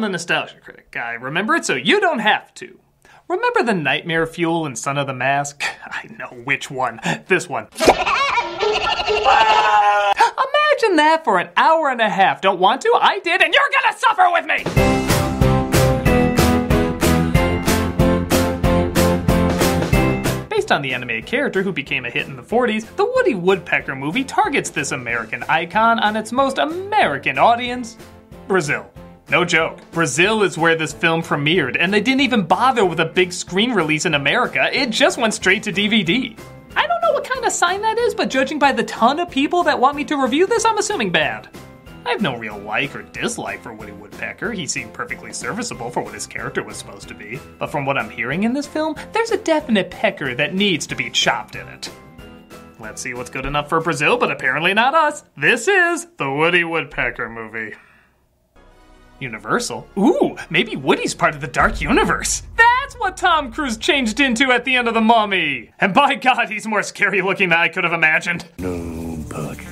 the nostalgia critic. I remember it so you don't have to. Remember the nightmare fuel in Son of the Mask? I know which one. This one. Imagine that for an hour and a half. Don't want to? I did, and you're gonna suffer with me! Based on the animated character who became a hit in the 40s, the Woody Woodpecker movie targets this American icon on its most American audience, Brazil. No joke. Brazil is where this film premiered, and they didn't even bother with a big screen release in America. It just went straight to DVD. I don't know what kind of sign that is, but judging by the ton of people that want me to review this, I'm assuming bad. I have no real like or dislike for Woody Woodpecker. He seemed perfectly serviceable for what his character was supposed to be. But from what I'm hearing in this film, there's a definite pecker that needs to be chopped in it. Let's see what's good enough for Brazil, but apparently not us. This is the Woody Woodpecker movie. Universal? Ooh, maybe Woody's part of the dark universe. That's what Tom Cruise changed into at the end of The Mummy. And by God, he's more scary looking than I could have imagined. No poachers.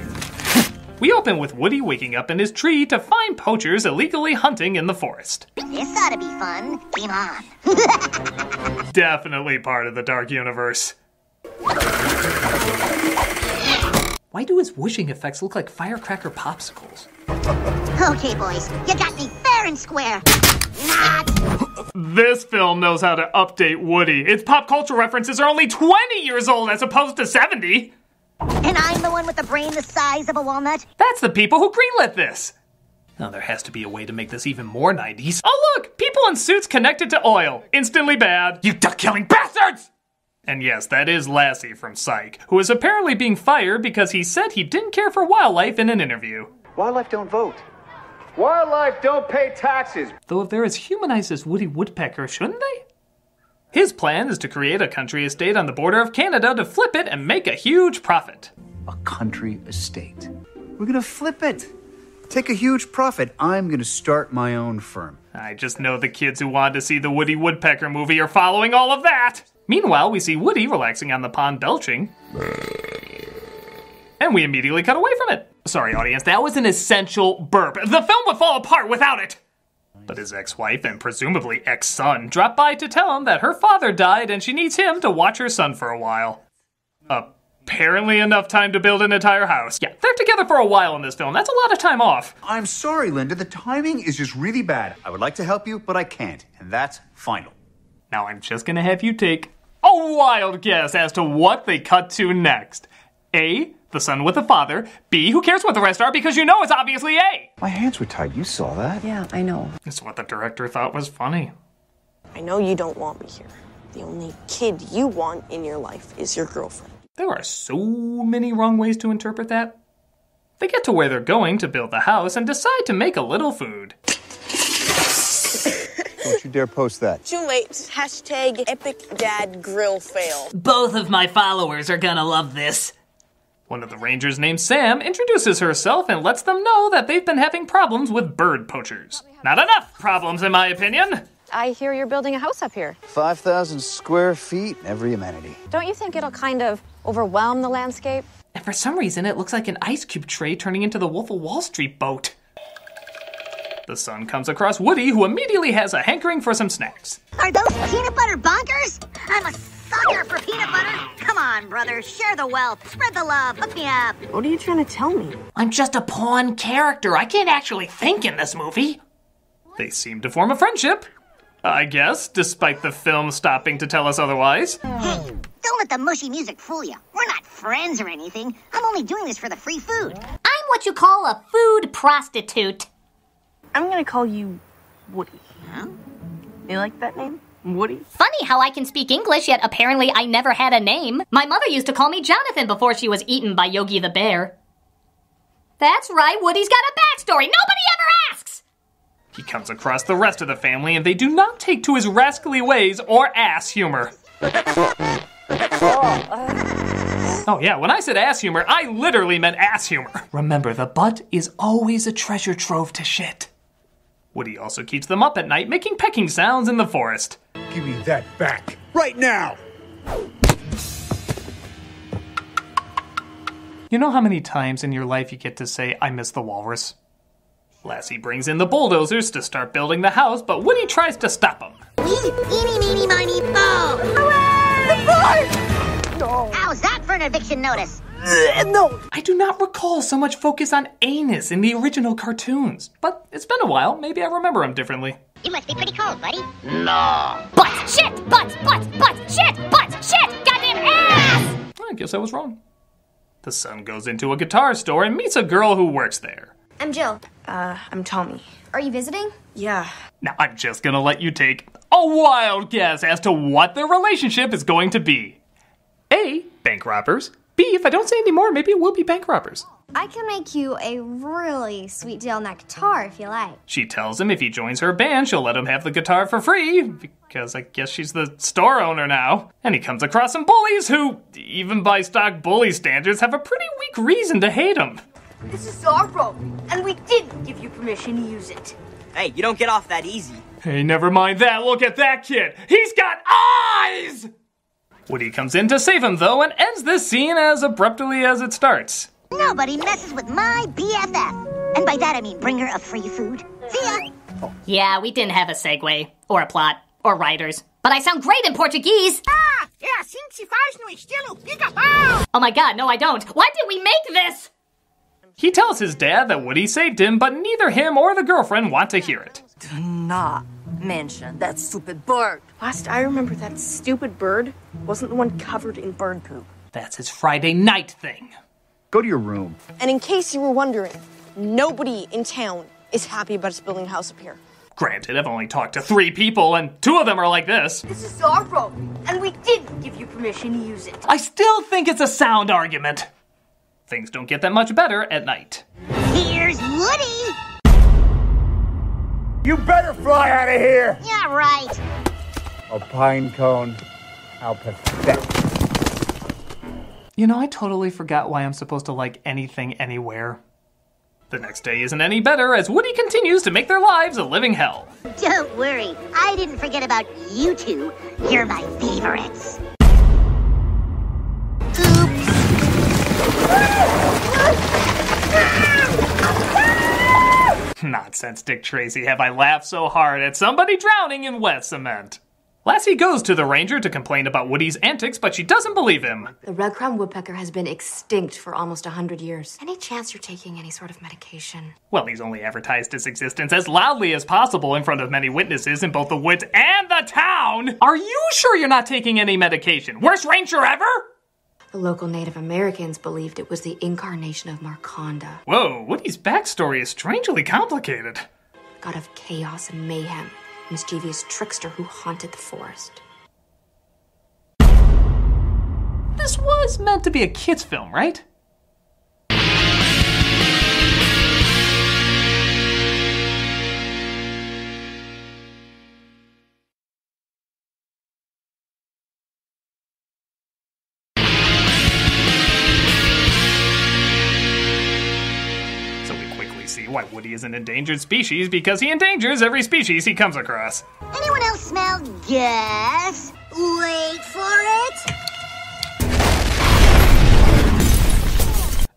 We open with Woody waking up in his tree to find poachers illegally hunting in the forest. This ought to be fun. Game on. Definitely part of the dark universe. Why do his whooshing effects look like firecracker popsicles? Okay, boys, you got me fair and square. Not. This film knows how to update Woody. Its pop culture references are only 20 years old as opposed to 70. And I'm the one with the brain the size of a walnut? That's the people who greenlit this. Now there has to be a way to make this even more 90s. Oh look, people in suits connected to oil. Instantly bad. You duck-killing bastards! And yes, that is Lassie from Psych, who is apparently being fired because he said he didn't care for wildlife in an interview. Wildlife don't vote. Wildlife don't pay taxes. Though if they're as humanized as Woody Woodpecker, shouldn't they? His plan is to create a country estate on the border of Canada to flip it and make a huge profit. A country estate. We're gonna flip it. Take a huge profit. I'm gonna start my own firm. I just know the kids who wanted to see the Woody Woodpecker movie are following all of that. Meanwhile, we see Woody relaxing on the pond belching. And we immediately cut away from it. Sorry, audience, that was an essential burp. The film would fall apart without it. But his ex-wife and presumably ex-son drop by to tell him that her father died and she needs him to watch her son for a while. Apparently enough time to build an entire house. Yeah, they're together for a while in this film. That's a lot of time off. I'm sorry, Linda. The timing is just really bad. I would like to help you, but I can't. And that's final. Now I'm just gonna have you take a wild guess as to what they cut to next. A, the son with the father. B, who cares what the rest are because you know it's obviously A. My hands were tied. You saw that. Yeah, I know. It's what the director thought was funny. I know you don't want me here. The only kid you want in your life is your girlfriend. There are so many wrong ways to interpret that. They get to where they're going to build the house and decide to make a little food. Don't you dare post that. Too late. Hashtag epic dad grill fail. Both of my followers are gonna love this. One of the rangers named Sam introduces herself and lets them know that they've been having problems with bird poachers. Not enough problems, in my opinion. I hear you're building a house up here. 5,000 square feet, every amenity. Don't you think it'll kind of overwhelm the landscape? And for some reason, it looks like an ice cube tray turning into the Wolf of Wall Street boat. The son comes across Woody, who immediately has a hankering for some snacks. Are those peanut butter bonkers? I'm a sucker for peanut butter. Come on, brother. Share the wealth. Spread the love. Hook me up. What are you trying to tell me? I'm just a pawn character. I can't actually think in this movie. They seem to form a friendship, I guess, despite the film stopping to tell us otherwise. Hey, don't let the mushy music fool you. We're not friends or anything. I'm only doing this for the free food. I'm what you call a food prostitute. I'm gonna call you Woody. Huh? You like that name? Woody? Funny how I can speak English, yet apparently I never had a name. My mother used to call me Jonathan before she was eaten by Yogi the Bear. That's right, Woody's got a backstory. Nobody ever asks! He comes across the rest of the family, and they do not take to his rascally ways or ass humor. Oh yeah, when I said ass humor, I literally meant ass humor. Remember, the butt is always a treasure trove to shit. Woody also keeps them up at night, making pecking sounds in the forest. Give me that back. Right now! You know how many times in your life you get to say, I miss the walrus? Lassie brings in the bulldozers to start building the house, but Woody tries to stop him. Eeny, meeny, miny, moe! Hooray! No! How's that for an eviction notice? No! I do not recall so much focus on anus in the original cartoons, but it's been a while. Maybe I remember them differently. You must be pretty cold, buddy. Butt, shit, butt, shit, goddamn ass! I guess I was wrong. The son goes into a guitar store and meets a girl who works there. I'm Jill. I'm Tommy. Are you visiting? Yeah. Now, I'm just gonna let you take a wild guess as to what their relationship is going to be. A, bank robbers. B, if I don't say any more, maybe it will be bank robbers. I can make you a really sweet deal on that guitar if you like. She tells him if he joins her band, she'll let him have the guitar for free, because I guess she's the store owner now. And he comes across some bullies who, even by stock bully standards, have a pretty weak reason to hate him. This is our room, and we didn't give you permission to use it. Hey, you don't get off that easy. Hey, never mind that. Look at that kid. He's got eyes! Woody comes in to save him, though, and ends this scene as abruptly as it starts. Nobody messes with my BFF. And by that I mean bring her a free food. See ya! Yeah, we didn't have a segue, or a plot, or writers. But I sound great in Portuguese! Oh my god, no I don't. Why did we make this? He tells his dad that Woody saved him, but neither him or the girlfriend want to hear it. Do not mention that stupid bird. Last I remember, that stupid bird wasn't the one covered in bird poop. That's his Friday night thing. Go to your room. And in case you were wondering, nobody in town is happy about us building a house up here. Granted, I've only talked to 3 people, and 2 of them are like this. This is our room, and we didn't give you permission to use it. I still think it's a sound argument. Things don't get that much better at night. Here's Woody! You better fly out of here! Yeah, right. A pine cone. How pathetic. You know, I totally forgot why I'm supposed to like anything anywhere. The next day isn't any better as Woody continues to make their lives a living hell. Don't worry, I didn't forget about you two. You're my favorites. Nonsense, Dick Tracy, have I laughed so hard at somebody drowning in wet cement. Lassie goes to the ranger to complain about Woody's antics, but she doesn't believe him. The red-crowned woodpecker has been extinct for almost 100 years. Any chance you're taking any sort of medication? Well, he's only advertised his existence as loudly as possible in front of many witnesses in both the woods and the town. Are you sure you're not taking any medication? Worst ranger ever? The local Native Americans believed it was the incarnation of Marconda. Whoa, Woody's backstory is strangely complicated. God of chaos and mayhem, mischievous trickster who haunted the forest. This was meant to be a kid's film, right? Why Woody is an endangered species because he endangers every species he comes across. Anyone else smell gas? Wait for it.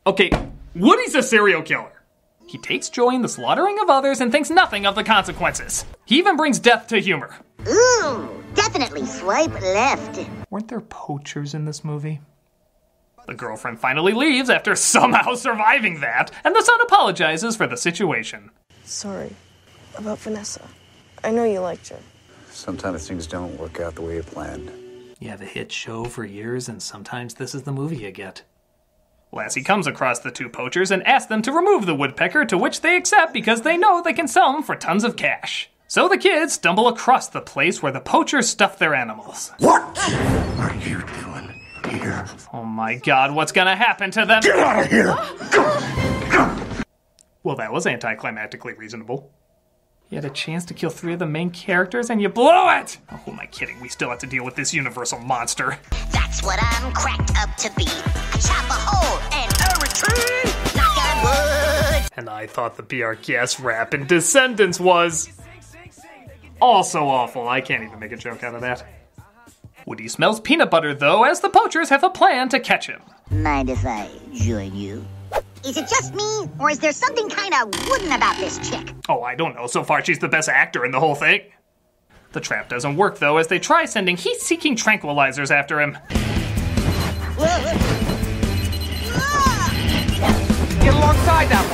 Okay, Woody's a serial killer. He takes joy in the slaughtering of others and thinks nothing of the consequences. He even brings death to humor. Ooh, definitely swipe left. Weren't there poachers in this movie? The girlfriend finally leaves after somehow surviving that, and the son apologizes for the situation. Sorry about Vanessa. I know you liked her. Sometimes things don't work out the way you planned. You have a hit show for years, and sometimes this is the movie you get. Lassie comes across the 2 poachers and asks them to remove the woodpecker, to which they accept because they know they can sell him for tons of cash. So the kids stumble across the place where the poachers stuff their animals. What are you doing here? Oh my god, what's gonna happen to them? Get out of here! Well, that was anticlimactically reasonable. You had a chance to kill 3 of the main characters and you blew it! Oh, who am I kidding? We still have to deal with this universal monster. That's what I'm cracked up to be. I chop a hole and a retreat. Knock on wood. And I thought the Be Our Guest rap in Descendants was also awful. I can't even make a joke out of that. Woody smells peanut butter, though, as the poachers have a plan to catch him. Mind if I join you? Is it just me, or is there something kind of wooden about this chick? Oh, I don't know. So far, she's the best actor in the whole thing. The trap doesn't work, though, as they try sending heat-seeking tranquilizers after him. Get alongside that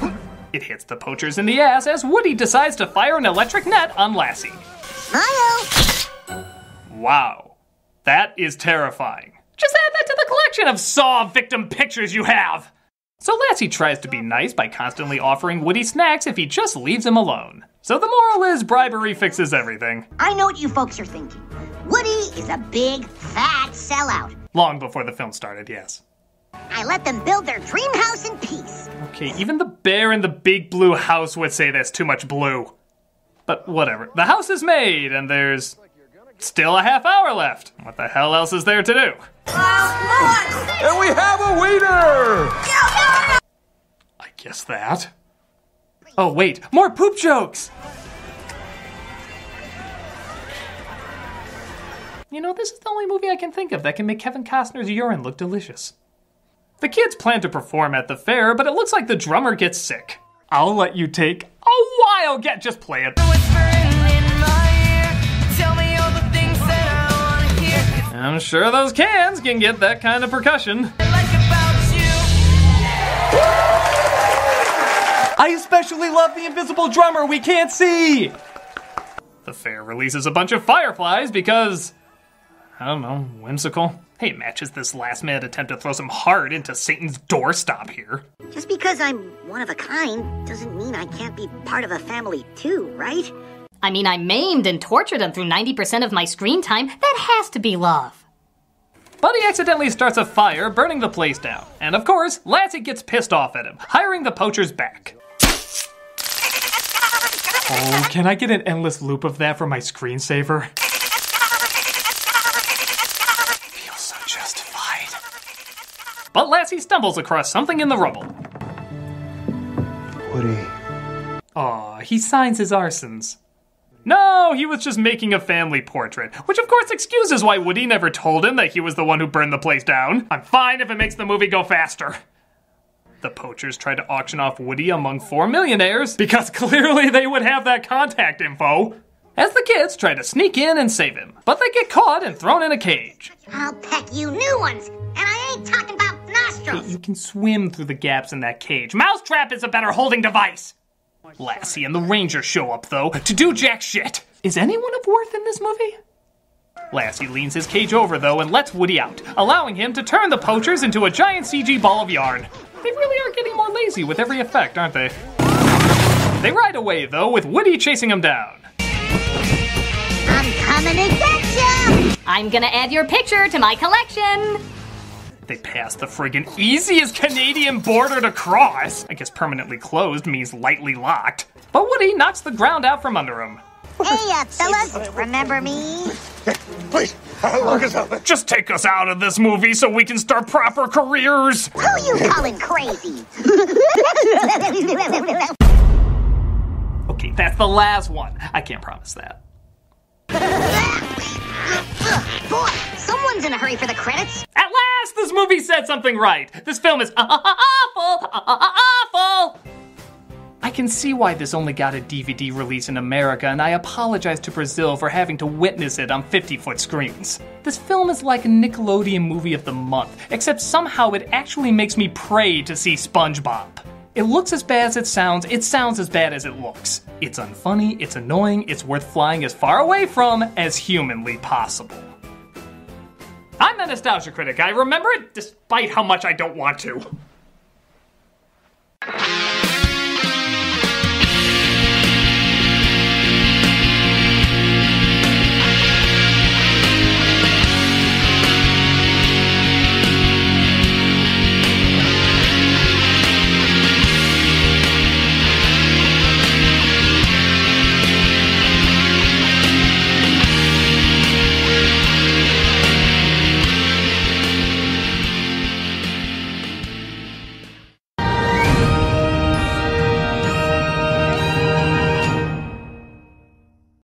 one. It hits the poachers in the ass as Woody decides to fire an electric net on Lassie. Smile! Wow. That is terrifying. Just add that to the collection of Saw victim pictures you have. So Lassie tries to be nice by constantly offering Woody snacks if he just leaves him alone. So the moral is bribery fixes everything. I know what you folks are thinking. Woody is a big, fat sellout. Long before the film started, yes. I let them build their dream house in peace. Okay, even the bear in the big blue house would say that's too much blue. But whatever. The house is made, and there's still a half hour left. What the hell else is there to do? And we have a waiter! I guess that. Oh, wait. More poop jokes! You know, this is the only movie I can think of that can make Kevin Costner's urine look delicious. The kids plan to perform at the fair, but it looks like the drummer gets sick. I'll let you take a while. Just play it. I'm sure those cans can get that kind of percussion. I especially love the invisible drummer we can't see! The fair releases a bunch of fireflies because, I don't know, whimsical. Hey, it matches this last-minute attempt to throw some heart into Satan's doorstop here. Just because I'm one of a kind doesn't mean I can't be part of a family too, right? I mean, I maimed and tortured him through 90% of my screen time. That has to be love. But he accidentally starts a fire, burning the place down. And of course, Lassie gets pissed off at him, hiring the poachers back. Oh, can I get an endless loop of that for my screensaver? Feels so justified. But Lassie stumbles across something in the rubble. Woody. Aw, he signs his arsons. No, he was just making a family portrait, which of course excuses why Woody never told him that he was the one who burned the place down. I'm fine if it makes the movie go faster. The poachers try to auction off Woody among 4 millionaires, because clearly they would have that contact info, as the kids try to sneak in and save him. But they get caught and thrown in a cage. I'll peck you new ones, and I ain't talking about nostrils. You can swim through the gaps in that cage. Mousetrap is a better holding device. Lassie and the Ranger show up, though, to do jack shit. Is anyone of worth in this movie? Lassie leans his cage over, though, and lets Woody out, allowing him to turn the poachers into a giant CG ball of yarn. They really are getting more lazy with every effect, aren't they? They ride away, though, with Woody chasing them down. I'm coming to get you! I'm gonna add your picture to my collection. They pass the friggin' easiest Canadian border to cross. I guess permanently closed means lightly locked. But Woody knocks the ground out from under him. Hey, fellas, remember me? Please, lock us out. Just take us out of this movie so we can start proper careers. Who you calling crazy? Okay, that's the last one. I can't promise that. Boy, someone's in a hurry for the credits. At last, this movie said something right. This film is awful, awful. I can see why this only got a DVD release in America, and I apologize to Brazil for having to witness it on 50-foot screens. This film is like a Nickelodeon movie of the month, except somehow it actually makes me pray to see SpongeBob. It looks as bad as it sounds as bad as it looks. It's unfunny, it's annoying, it's worth flying as far away from as humanly possible. I'm the Nostalgia Critic. I remember it despite how much I don't want to.